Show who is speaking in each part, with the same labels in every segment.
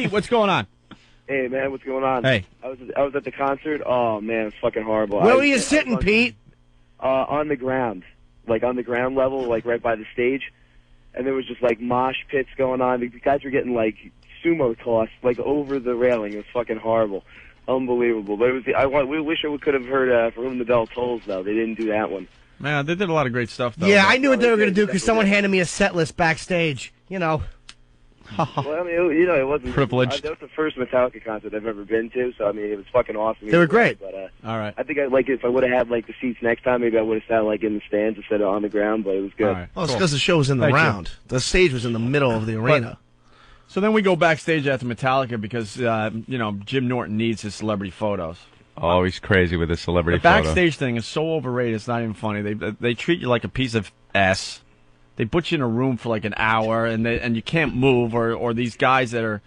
Speaker 1: Pete, what's going on?
Speaker 2: Hey, man, what's going on?
Speaker 1: Hey.
Speaker 2: I was at the concert. Oh, man, it's fucking horrible.
Speaker 3: Where were you sitting, Pete?
Speaker 2: On the ground. Like, on the ground level, like, right by the stage. And there was just, like, mosh pits going on. The guys were getting, like, sumo tossed, like, over the railing. It was fucking horrible. Unbelievable. But we wish we could have heard For Whom the Bell Tolls, though. They didn't do that one.
Speaker 1: Man, they did a lot of great stuff, though.
Speaker 3: Yeah, I knew what they were going to do because someone handed me a set list backstage. You know.
Speaker 2: Well, I mean, it wasn't
Speaker 4: privileged.
Speaker 2: That was the first Metallica concert I've ever been to, so I mean, it was fucking awesome.
Speaker 3: They were great.
Speaker 2: But
Speaker 1: all right.
Speaker 2: I think if I would have had like the seats next time, maybe I would have sat like in the stands instead of on the ground. But it was good.
Speaker 1: All right.
Speaker 3: Well, it's because the show was in the
Speaker 1: Thank you.
Speaker 3: round. The stage was in the middle of the arena.
Speaker 1: So then we go backstage after Metallica because Jim Norton needs his celebrity photos.
Speaker 4: Oh, he's crazy with his celebrity
Speaker 1: The backstage thing is so overrated. It's not even funny. They treat you like a piece of S. They put you in a room for like an hour, and you can't move, or these guys that are,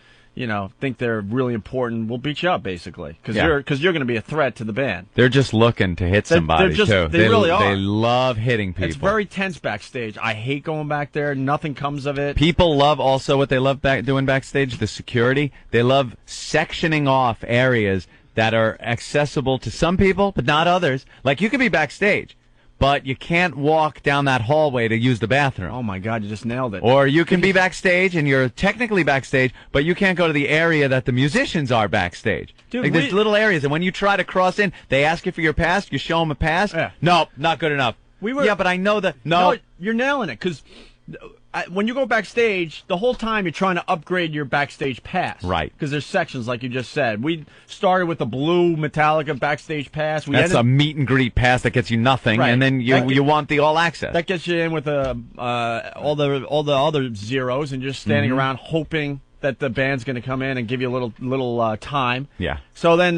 Speaker 1: think they're really important will beat you up basically because you're going to be a threat to the band.
Speaker 4: They're just looking to hit somebody too.
Speaker 1: They really are.
Speaker 4: They love hitting people.
Speaker 1: It's very tense backstage. I hate going back there. Nothing comes of it.
Speaker 4: People love also what they love doing backstage. The security. They love sectioning off areas that are accessible to some people, but not others. Like you could be backstage, but you can't walk down that hallway to use the bathroom.
Speaker 1: Oh, my God, you just nailed it.
Speaker 4: Or you can be backstage, and you're technically backstage, but you can't go to the area that the musicians are backstage.
Speaker 1: Dude,
Speaker 4: like, there's little areas, and when you try to cross in, they ask you for your pass, you show them a pass.
Speaker 1: Yeah.
Speaker 4: No, not good enough. Yeah, but I know that. No,
Speaker 1: you're nailing it, because when you go backstage, the whole time you're trying to upgrade your backstage pass.
Speaker 4: Right.
Speaker 1: Because there's sections, like you just said. We started with the blue Metallica backstage pass.
Speaker 4: That's a meet and greet pass that gets you nothing,
Speaker 1: Right.
Speaker 4: and then you want the all access.
Speaker 1: That gets you in with all the other zeros, and you're just standing around hoping that the band's going to come in and give you a little time.
Speaker 4: Yeah.
Speaker 1: So then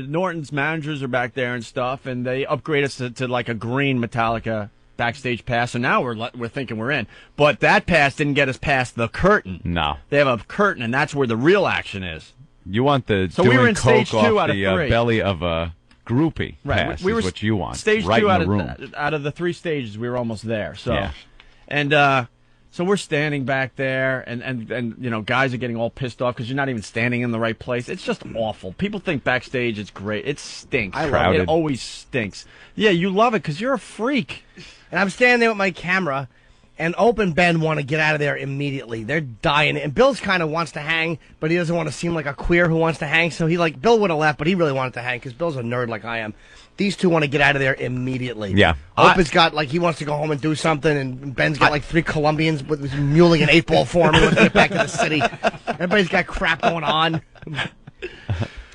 Speaker 1: Norton's managers are back there and stuff, and they upgrade us to like a green Metallica backstage pass, so now we're thinking we're in. But that pass didn't get us past the curtain.
Speaker 4: No.
Speaker 1: They have a curtain, and that's where the real action is.
Speaker 4: You want the
Speaker 1: So
Speaker 4: doing
Speaker 1: we were in
Speaker 4: coke
Speaker 1: stage 2
Speaker 4: off
Speaker 1: out of
Speaker 4: the
Speaker 1: 3.
Speaker 4: belly of a groupie pass
Speaker 1: we were
Speaker 4: is what you want.
Speaker 1: Stage
Speaker 4: right
Speaker 1: 2
Speaker 4: in the room.
Speaker 1: out of the 3 stages, we were almost there. So,
Speaker 4: Yeah.
Speaker 1: And so we're standing back there, and guys are getting all pissed off because you're not even standing in the right place. It's just awful. People think backstage is great. It stinks.
Speaker 3: I love
Speaker 1: it.
Speaker 4: it.
Speaker 1: It always stinks. Yeah, you love it because you're a freak.
Speaker 3: And I'm standing there with my camera, and Opie and Ben want to get out of there immediately. They're dying. And Bill's kind of wants to hang, but he doesn't want to seem like a queer who wants to hang. So Bill would have left, but he really wanted to hang because Bill's a nerd like I am. These two want to get out of there immediately.
Speaker 4: Yeah.
Speaker 3: Opie's got, he wants to go home and do something, and Ben's got, 3 Colombians with muling an 8-ball for him. He wants to get back to the city. Everybody's got crap going on.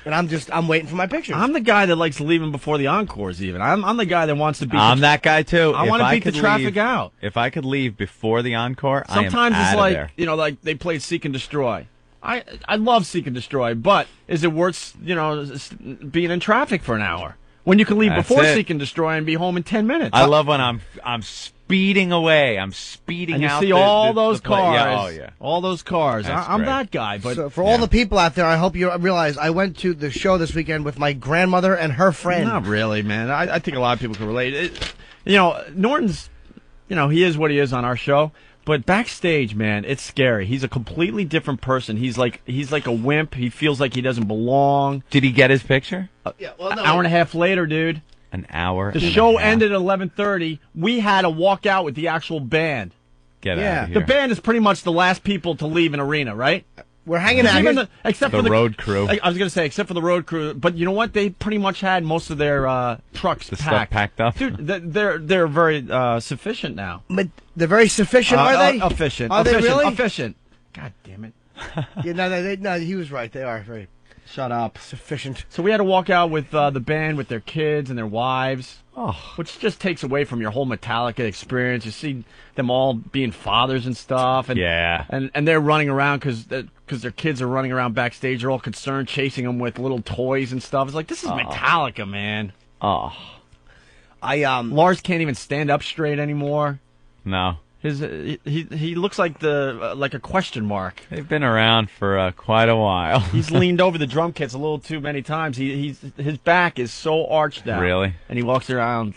Speaker 3: And I'm waiting for my pictures.
Speaker 1: I'm the guy that likes leaving before the encores. Even I'm the guy that wants to beat.
Speaker 4: I'm that guy too.
Speaker 1: I want to beat the traffic out.
Speaker 4: If I could leave before the encore,
Speaker 1: Sometimes
Speaker 4: I am
Speaker 1: it's
Speaker 4: out
Speaker 1: like
Speaker 4: of there.
Speaker 1: like they played Seek and Destroy. I love Seek and Destroy, but is it worth being in traffic for an hour when you can leave
Speaker 4: That's
Speaker 1: before
Speaker 4: it.
Speaker 1: Seek and Destroy and be home in 10 minutes?
Speaker 4: I love when I'm speeding away. I'm speeding
Speaker 1: and you
Speaker 4: out.
Speaker 1: see all those cars.
Speaker 4: Yeah, oh yeah.
Speaker 1: All those cars. I'm
Speaker 4: great.
Speaker 1: that guy. But
Speaker 3: so for all the people out there, I hope you realize I went to the show this weekend with my grandmother and her friend.
Speaker 1: Not really, man. I think a lot of people can relate. Norton's, he is what he is on our show. But backstage, man, it's scary. He's a completely different person. He's like a wimp. He feels like he doesn't belong.
Speaker 4: Did he get his picture?
Speaker 3: Yeah,
Speaker 1: An hour and a half later, dude.
Speaker 4: An hour.
Speaker 1: The show ended at 11:30. We had to walk out with the actual band.
Speaker 4: Get
Speaker 3: Yeah.
Speaker 4: out of here.
Speaker 1: The band is pretty much the last people to leave an arena, right?
Speaker 3: We're hanging out here.
Speaker 1: Except
Speaker 4: The
Speaker 1: for the
Speaker 4: road crew.
Speaker 1: I was going to say, except for the road crew. But you know what? They pretty much had most of their trucks
Speaker 4: The stuff packed up.
Speaker 1: Dude, they're very sufficient now.
Speaker 3: But they're very sufficient, are they?
Speaker 1: Efficient.
Speaker 3: Are they
Speaker 1: efficient,
Speaker 3: really?
Speaker 1: Efficient. God damn it.
Speaker 3: Yeah, no, he was right. They are very
Speaker 1: Shut up.
Speaker 3: sufficient.
Speaker 1: So we had to walk out with the band with their kids and their wives,
Speaker 4: Oh.
Speaker 1: which just takes away from your whole Metallica experience. You see them all being fathers and stuff, and
Speaker 4: Yeah.
Speaker 1: and they're running around because their kids are running around backstage. They're all concerned, chasing them with little toys and stuff. It's like, this is Metallica, man.
Speaker 4: Oh.
Speaker 1: Lars can't even stand up straight anymore.
Speaker 4: No.
Speaker 1: He looks like like a question mark.
Speaker 4: They've been around for quite a while.
Speaker 1: He's leaned over the drum kits a little too many times. His back is so arched out.
Speaker 4: Really?
Speaker 1: And he walks around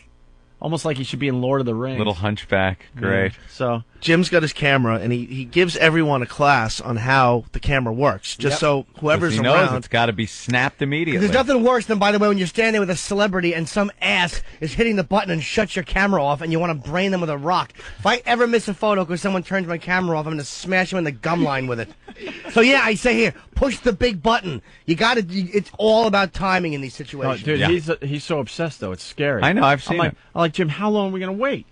Speaker 1: almost like he should be in Lord of the Rings.
Speaker 4: Little hunchback. Great.
Speaker 1: So
Speaker 5: Jim's got his camera, and he gives everyone a class on how the camera works, just so whoever's
Speaker 4: He knows
Speaker 5: around.
Speaker 4: it's got to be snapped immediately.
Speaker 3: There's nothing worse than, by the way, when you're standing with a celebrity and some ass is hitting the button and shuts your camera off and you want to brain them with a rock. If I ever miss a photo because someone turns my camera off, I'm going to smash him in the gum line with it. So, yeah, I say here, push the big button. You got to, it's all about timing in these
Speaker 1: oh,
Speaker 3: situations.
Speaker 1: dude, he's so obsessed though. It's scary.
Speaker 4: I know, I've seen it.
Speaker 1: I'm like, Jim, how long are we going to wait?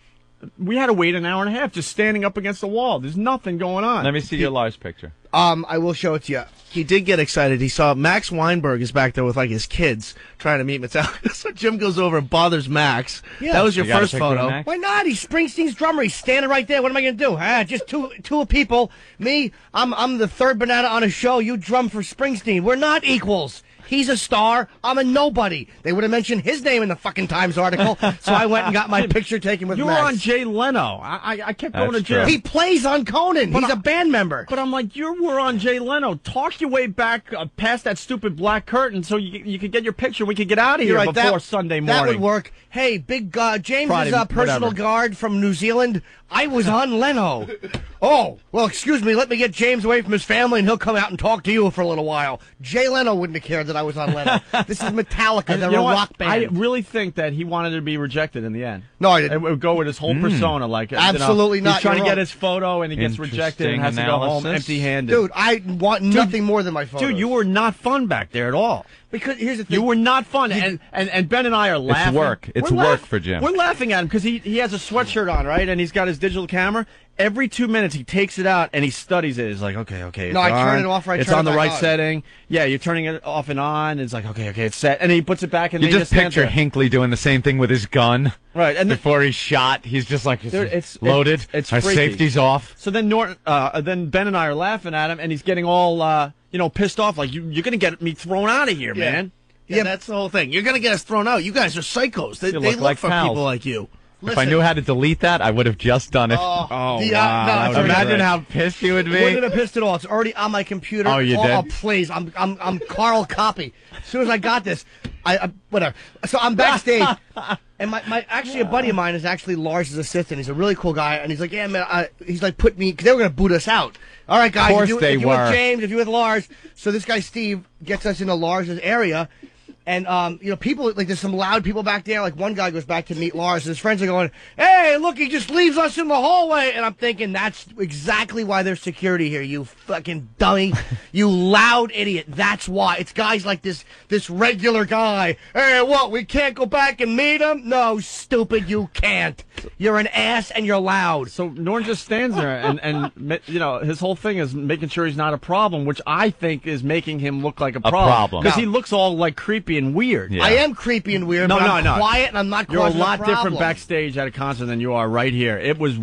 Speaker 1: We had to wait an hour and a half just standing up against the wall. There's nothing going on.
Speaker 4: Let me see your Lars picture.
Speaker 3: I will show it to you.
Speaker 5: He did get excited. He saw Max Weinberg is back there with like his kids trying to meet Metallica. So Jim goes over and bothers Max.
Speaker 3: Yeah.
Speaker 5: That was your
Speaker 4: You got a
Speaker 5: first
Speaker 4: picture of
Speaker 5: photo.
Speaker 4: Max?
Speaker 3: Why not? He's Springsteen's drummer. He's standing right there. What am I going to do? Just two people. Me, I'm the third banana on a show. You drum for Springsteen. We're not equals. He's a star. I'm a nobody. They would have mentioned his name in the fucking Times article, so I went and got my picture taken with
Speaker 1: You
Speaker 3: Max.
Speaker 1: were on Jay Leno. I kept going to
Speaker 4: That's
Speaker 1: Jim.
Speaker 4: true.
Speaker 3: He plays on Conan. He's a band member.
Speaker 1: But I'm like, you were on Jay Leno. Talk your way back past that stupid black curtain so you could get your picture. We could get out of here
Speaker 3: You're right,
Speaker 1: before Sunday morning.
Speaker 3: That would work. Hey, big James
Speaker 1: Friday,
Speaker 3: is a personal
Speaker 1: whatever.
Speaker 3: guard from New Zealand. I was on Leno. Oh, well, excuse me. Let me get James away from his family, and he'll come out and talk to you for a little while. Jay Leno wouldn't have cared that I was on Leno. This is Metallica. They're
Speaker 1: You know
Speaker 3: a
Speaker 1: what?
Speaker 3: rock band.
Speaker 1: I really think that he wanted to be rejected in the end.
Speaker 3: No, I didn't.
Speaker 1: It would go with his whole persona. Like
Speaker 3: Absolutely
Speaker 1: you know,
Speaker 3: not.
Speaker 1: He's trying
Speaker 3: You're
Speaker 1: to get
Speaker 3: wrong.
Speaker 1: his photo, and he gets rejected and has
Speaker 4: Interesting
Speaker 1: to go home
Speaker 4: analysis.
Speaker 1: empty-handed.
Speaker 3: Dude, I want nothing more than my photos.
Speaker 1: Dude, you were not fun back there at all.
Speaker 3: Because here's the thing.
Speaker 1: You were not fun, and Ben and I are laughing.
Speaker 4: work. It's
Speaker 1: We're
Speaker 4: work for Jim.
Speaker 1: We're laughing at him because he has a sweatshirt on, right? And he's got his digital camera. Every 2 minutes, he takes it out and he studies it. He's like, okay, it's
Speaker 3: No, I turn
Speaker 1: on.
Speaker 3: it off or I
Speaker 1: It's
Speaker 3: turn
Speaker 1: on
Speaker 3: it
Speaker 1: the
Speaker 3: back
Speaker 1: right
Speaker 3: on.
Speaker 1: setting. Yeah, you're turning it off and on. It's like, okay, it's set. And he puts it back and
Speaker 4: You
Speaker 1: then
Speaker 4: just
Speaker 1: he stands
Speaker 4: picture
Speaker 1: there.
Speaker 4: Hinckley doing the same thing with his gun.
Speaker 1: Right, and then,
Speaker 4: Before he's shot, he's just like,
Speaker 1: Dude, it's
Speaker 4: loaded.
Speaker 1: it's
Speaker 4: Our
Speaker 1: freaky.
Speaker 4: safety's off.
Speaker 1: so then then Ben and I are laughing at him, and he's getting all pissed off. Like, you're gonna get me thrown out of here,
Speaker 5: Yeah.
Speaker 1: man.
Speaker 5: Yeah, that's the whole thing. You're going to get us thrown out. You guys are psychos. They
Speaker 1: You
Speaker 5: look
Speaker 1: look like
Speaker 5: for
Speaker 1: pals.
Speaker 5: people like you.
Speaker 4: If I knew how to delete that, I would have just done it.
Speaker 1: Oh,
Speaker 3: The,
Speaker 1: wow.
Speaker 3: no,
Speaker 1: that
Speaker 3: it's
Speaker 1: would've been
Speaker 4: Imagine
Speaker 1: great.
Speaker 4: how pissed you would
Speaker 3: Wouldn't
Speaker 4: be.
Speaker 3: have pissed at all. It's already on my computer.
Speaker 4: Oh, you did?
Speaker 3: Oh, please. I'm Carl Copy. As soon as I got this, I whatever. So I'm backstage, and my actually a buddy of mine is actually Lars' assistant. He's a really cool guy, and he's like, yeah, man. He's like, put me because they were gonna boot us out. All right, guys.
Speaker 4: Of course
Speaker 3: if
Speaker 4: they
Speaker 3: you
Speaker 4: were.
Speaker 3: with James, if you with Lars. So this guy Steve gets us into Lars' area. And, people, like, there's some loud people back there. Like, one guy goes back to meet Lars, and his friends are going, hey, look, he just leaves us in the hallway. And I'm thinking, that's exactly why there's security here, you fucking dummy. You loud idiot. That's why. It's guys like this regular guy. Hey, what, we can't go back and meet him? No, stupid, you can't. You're an ass, and you're loud.
Speaker 1: So Norton just stands there, and his whole thing is making sure he's not a problem, which I think is making him look like a
Speaker 4: problem.
Speaker 1: because
Speaker 3: No.
Speaker 1: he looks all like creepy and weird.
Speaker 4: Yeah.
Speaker 3: I am creepy and weird,
Speaker 1: No,
Speaker 3: but I'm
Speaker 1: no.
Speaker 3: quiet, and I'm not
Speaker 1: You're a
Speaker 3: causing
Speaker 1: lot
Speaker 3: problem.
Speaker 1: different backstage at a concert than you are right here. It was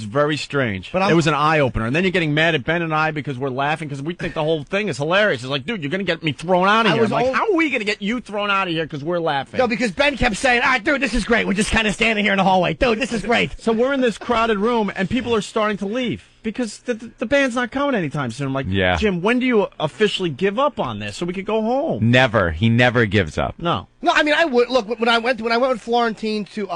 Speaker 1: very strange.
Speaker 3: But I'm-
Speaker 1: it was an eye opener, and then you're getting mad at Ben and I because we're laughing because we think the whole thing is hilarious. It's like, dude, you're gonna get me thrown out of
Speaker 3: I
Speaker 1: here.
Speaker 3: was
Speaker 1: I'm like,
Speaker 3: all-
Speaker 1: how are we gonna get you thrown out of here because we're laughing?
Speaker 3: No, because Ben kept saying, all right, dude, this is great. We're just kind of standing here in the hallway. Dude, this is great.
Speaker 1: So we're in this crowded room, and people are starting to leave because the band's not coming anytime soon. I'm like,
Speaker 4: Yeah.
Speaker 1: Jim, when do you officially give up on this so we could go home?
Speaker 4: Never. He never gives up.
Speaker 1: No.
Speaker 3: No, I mean, I would look when I went with Florentine to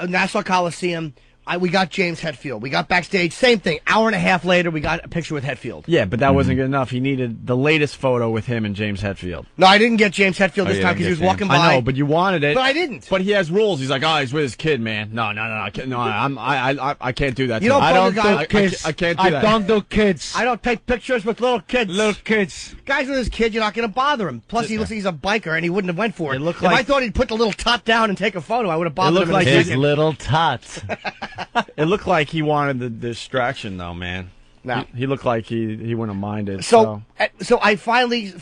Speaker 3: Nassau Coliseum. We got James Hetfield. We got backstage. Same thing. Hour and a half later, we got a picture with Hetfield.
Speaker 1: Yeah, but that wasn't good enough. He needed the latest photo with him and James Hetfield.
Speaker 3: No, I didn't get James Hetfield this
Speaker 4: you
Speaker 3: time
Speaker 4: didn't
Speaker 3: because he was
Speaker 4: get
Speaker 3: walking
Speaker 4: James.
Speaker 3: by.
Speaker 1: I know, but you wanted it.
Speaker 3: But I didn't.
Speaker 1: But he has rules. He's like, oh, he's with his kid, man. No, I can't do that.
Speaker 3: You
Speaker 1: to
Speaker 3: don't
Speaker 1: him.
Speaker 3: I don't do
Speaker 1: I can't do that.
Speaker 4: do kids.
Speaker 3: I don't take pictures with little kids.
Speaker 4: kids.
Speaker 3: Guys with his kid, you're not going to bother him. Plus, he looks like he's a biker, and he wouldn't have went for it.
Speaker 1: It looked
Speaker 3: if I
Speaker 1: like-
Speaker 3: thought he'd put the little top down and take a photo, I would have bothered
Speaker 1: looked
Speaker 3: him. in
Speaker 1: like
Speaker 3: a
Speaker 1: his
Speaker 3: second.
Speaker 4: little tots.
Speaker 1: It looked like he wanted the distraction, though, man.
Speaker 3: No.
Speaker 1: He looked like he wouldn't have minded.
Speaker 3: So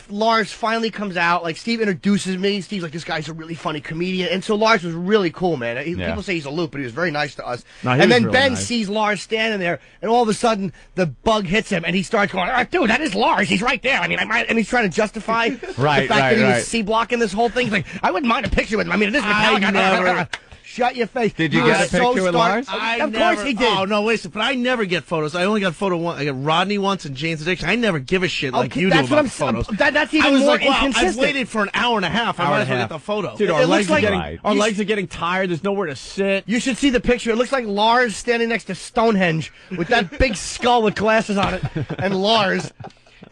Speaker 3: Lars finally comes out. Like, Steve introduces me. Steve's like, this guy's a really funny comedian. And so Lars was really cool, man.
Speaker 4: Yeah.
Speaker 3: People say he's a loop, but he was very nice to us.
Speaker 1: No, he
Speaker 3: and
Speaker 1: was
Speaker 3: then
Speaker 1: really
Speaker 3: Ben
Speaker 1: nice.
Speaker 3: sees Lars standing there, and all of a sudden, the bug hits him, and he starts going, dude, that is Lars. He's right there. I mean, and he's trying to justify the fact that he was C-blocking this whole thing. He's like, I wouldn't mind a picture with him. I mean, it is Metallica. Shut your face.
Speaker 4: Did you
Speaker 3: He
Speaker 4: get
Speaker 3: was
Speaker 4: a picture with Lars?
Speaker 3: Of course he did.
Speaker 5: Oh, no, wait a second. But I never get photos. I only got photo one. I got Rodney once and Jane's Addiction. I never give a shit like you do
Speaker 3: that's
Speaker 5: about
Speaker 3: what
Speaker 5: the photos.
Speaker 3: That's
Speaker 5: I
Speaker 3: even
Speaker 5: was
Speaker 3: more
Speaker 5: like, wow,
Speaker 3: inconsistent.
Speaker 5: I've waited for an hour and a half. I might as well get the photo.
Speaker 1: Dude,
Speaker 3: It
Speaker 1: our
Speaker 3: looks
Speaker 1: legs are
Speaker 3: like-
Speaker 1: getting
Speaker 4: Right.
Speaker 1: our legs are getting tired. There's nowhere to sit.
Speaker 3: You should see the picture. It looks like Lars standing next to Stonehenge with that big skull with glasses on it, and Lars.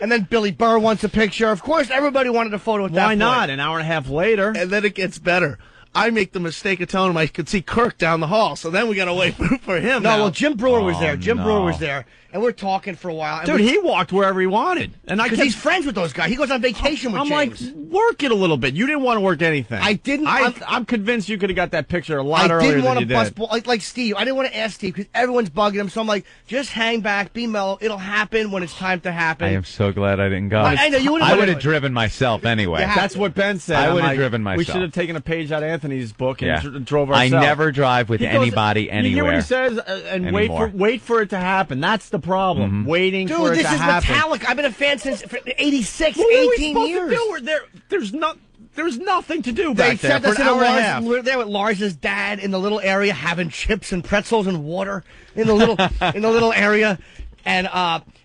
Speaker 3: And then Billy Burr wants a picture. Of course, everybody wanted a photo at that
Speaker 1: Why
Speaker 3: point.
Speaker 1: not? An hour and a half later.
Speaker 5: And then it gets better. I make the mistake of telling him I could see Kirk down the hall, so then we got to wait for him.
Speaker 3: No,
Speaker 5: now.
Speaker 3: well, Jim Brewer was
Speaker 4: Oh,
Speaker 3: there. Jim
Speaker 4: no.
Speaker 3: Brewer was there, and we're talking for a while. and
Speaker 1: Dude,
Speaker 3: we-
Speaker 1: he walked wherever he wanted. And I
Speaker 3: Because
Speaker 1: kept
Speaker 3: he's friends with those guys. He goes on vacation with
Speaker 1: I'm
Speaker 3: James.
Speaker 1: like, work it a little bit. You didn't want to work anything.
Speaker 3: I didn't-
Speaker 1: I'm convinced you could have got that picture a lot
Speaker 3: I
Speaker 1: earlier
Speaker 3: didn't
Speaker 1: than
Speaker 3: want
Speaker 1: you
Speaker 3: to bust
Speaker 1: did.
Speaker 3: like Steve. I didn't want to ask Steve because everyone's bugging him. So I'm like, just hang back, be mellow. It'll happen when it's time to happen.
Speaker 4: I am so glad I didn't go.
Speaker 3: I know, you would've
Speaker 4: I
Speaker 3: done
Speaker 4: would
Speaker 3: it.
Speaker 4: have driven myself anyway.
Speaker 3: You have
Speaker 1: That's what Ben said.
Speaker 4: I
Speaker 1: I'm
Speaker 4: would've
Speaker 1: like,
Speaker 4: driven
Speaker 1: We
Speaker 4: myself.
Speaker 1: should have taken a page out of Anthony's book and
Speaker 4: Yeah.
Speaker 1: drove
Speaker 4: I
Speaker 1: ourselves.
Speaker 4: never drive with
Speaker 1: He goes-
Speaker 4: anybody
Speaker 1: You hear what
Speaker 4: anywhere.
Speaker 1: he says? And
Speaker 4: anymore.
Speaker 1: wait for it to happen. That's the problem. Waiting for
Speaker 3: Dude,
Speaker 1: it
Speaker 3: this
Speaker 1: to
Speaker 3: is
Speaker 1: happen.
Speaker 3: Metallica. I've been a fan since for 86,
Speaker 1: What were we
Speaker 3: 18
Speaker 1: supposed
Speaker 3: years.
Speaker 1: to do? There's nothing to do
Speaker 3: They
Speaker 1: back there
Speaker 3: sent
Speaker 1: for
Speaker 3: us
Speaker 1: an
Speaker 3: in a
Speaker 1: hour and a half.
Speaker 3: Lars, we're there with Lars's dad in the little area having chips and pretzels and water in the little in the little area, and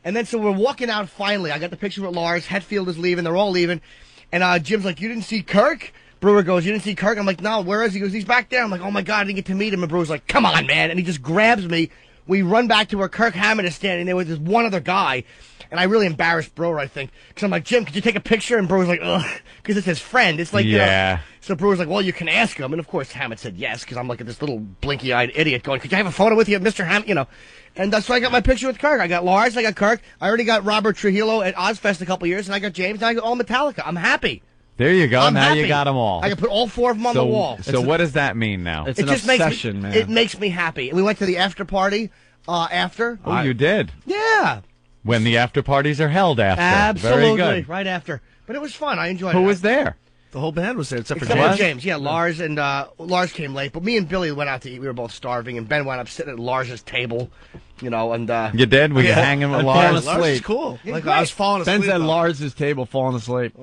Speaker 3: then so we're walking out finally. I got the picture with Lars. Hetfield is leaving. They're all leaving, and Jim's like, "You didn't see Kirk?" Brewer goes, "You didn't see Kirk?" I'm like, "No, where is he?" He goes, "He's back there." I'm like, "Oh my god, I didn't get to meet him." And Brewer's like, "Come on, man!" And he just grabs me. We run back to where Kirk Hammond is standing there with this one other guy. And I really embarrassed Brewer, I think. Because I'm like, "Jim, could you take a picture?" And Brewer's like, "Ugh." Because it's his friend. It's like, you know.
Speaker 4: Yeah.
Speaker 3: So Brewer's like, "Well, you can ask him." And of course, Hammond said yes. Because I'm like this little blinky-eyed idiot going, "Could you have a photo with you, Mr. Hammond?" You know. And so I got my picture with Kirk. I got Lars. I got Kirk. I already got Robert Trujillo at Ozfest a couple years. And I got James. And I got all Metallica. I'm happy.
Speaker 4: There you go.
Speaker 3: I'm
Speaker 4: now
Speaker 3: happy.
Speaker 4: you got them all.
Speaker 3: I can put all four of them on the wall.
Speaker 4: So what does that mean now?
Speaker 1: It's
Speaker 3: It
Speaker 1: an
Speaker 3: just
Speaker 1: obsession,
Speaker 3: makes
Speaker 1: man.
Speaker 3: It makes me happy. We went to the after party after.
Speaker 4: Oh, you did.
Speaker 3: Yeah.
Speaker 4: When the after parties are held after.
Speaker 3: Absolutely.
Speaker 4: Very good.
Speaker 3: Right after. But it was fun. I enjoyed it.
Speaker 4: Who was there?
Speaker 5: The whole band was there except for
Speaker 3: Except
Speaker 5: James.
Speaker 3: for James, yeah, Lars and Lars came late, but me and Billy went out to eat. We were both starving, and Ben wound up sitting at Lars's table, you know, and
Speaker 4: You did? Were you hanging with
Speaker 1: I'm
Speaker 4: Lars?
Speaker 1: falling
Speaker 5: Lars is
Speaker 1: asleep.
Speaker 5: cool.
Speaker 3: He's
Speaker 5: Like
Speaker 3: great.
Speaker 5: I was falling asleep.
Speaker 1: Ben's at
Speaker 5: on-
Speaker 1: Lars's table falling asleep.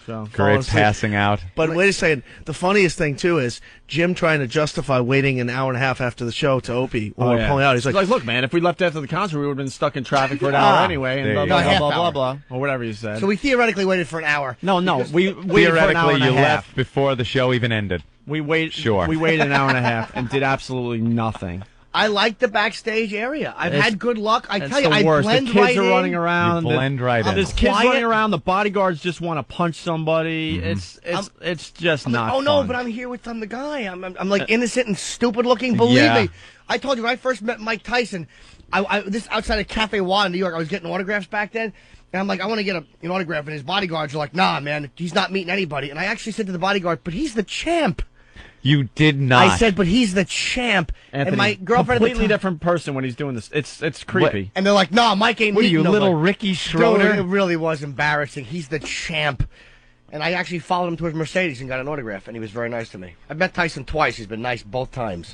Speaker 1: So,
Speaker 4: Great
Speaker 5: asleep.
Speaker 4: passing out.
Speaker 5: But wait a second. The funniest thing too is Jim trying to justify waiting an hour and a half after the show to Opie when we're pulling out. He's like,
Speaker 1: "Look, man, if we left after the concert, we would have been stuck in traffic for an hour anyway,
Speaker 4: there
Speaker 1: and
Speaker 4: you
Speaker 1: blah,
Speaker 4: go.
Speaker 1: blah, blah,
Speaker 3: Half
Speaker 1: blah,
Speaker 3: hour.
Speaker 1: blah, or whatever you said."
Speaker 3: so we theoretically waited for an hour.
Speaker 1: no, we waited for an hour
Speaker 4: Theoretically,
Speaker 1: and a
Speaker 4: you
Speaker 1: half.
Speaker 4: left befted the show even ended.
Speaker 1: We waited an hour and a half and did absolutely nothing.
Speaker 3: I like the backstage area. I've
Speaker 1: It's-
Speaker 3: had good luck. I
Speaker 1: It's
Speaker 3: tell you,
Speaker 1: the
Speaker 3: I
Speaker 1: worst.
Speaker 3: blend
Speaker 1: The kids
Speaker 3: right
Speaker 1: are
Speaker 3: in.
Speaker 1: running around.
Speaker 4: You blend right in.
Speaker 1: There's kids
Speaker 3: Quiet.
Speaker 1: running around. The bodyguards just want to punch somebody. It's just
Speaker 3: I'm like,
Speaker 1: not.
Speaker 3: oh no,
Speaker 1: fun.
Speaker 3: but I'm here with the guy. I'm like innocent and stupid looking. Believe
Speaker 4: Yeah.
Speaker 3: me. I told you when I first met Mike Tyson. This outside of Cafe Wa in New York. I was getting autographs back then. And I'm like, I want to get an autograph. And his bodyguards are like, nah, man, he's not meeting anybody. And I actually said to the bodyguard, but he's the champ.
Speaker 4: You did not.
Speaker 3: I said, but he's the champ.
Speaker 1: Anthony,
Speaker 3: and my girlfriend at the
Speaker 1: completely
Speaker 3: time-
Speaker 1: different person when he's doing this. It's creepy.
Speaker 3: And they're like, nah, Mike ain't
Speaker 4: What are
Speaker 3: meeting
Speaker 4: you,
Speaker 3: nobody.
Speaker 4: little Ricky
Speaker 3: Dude,
Speaker 4: Schroeder?
Speaker 3: it really was embarrassing. He's the champ. And I actually followed him to his Mercedes and got an autograph, and he was very nice to me. I've met Tyson twice. He's been nice both times.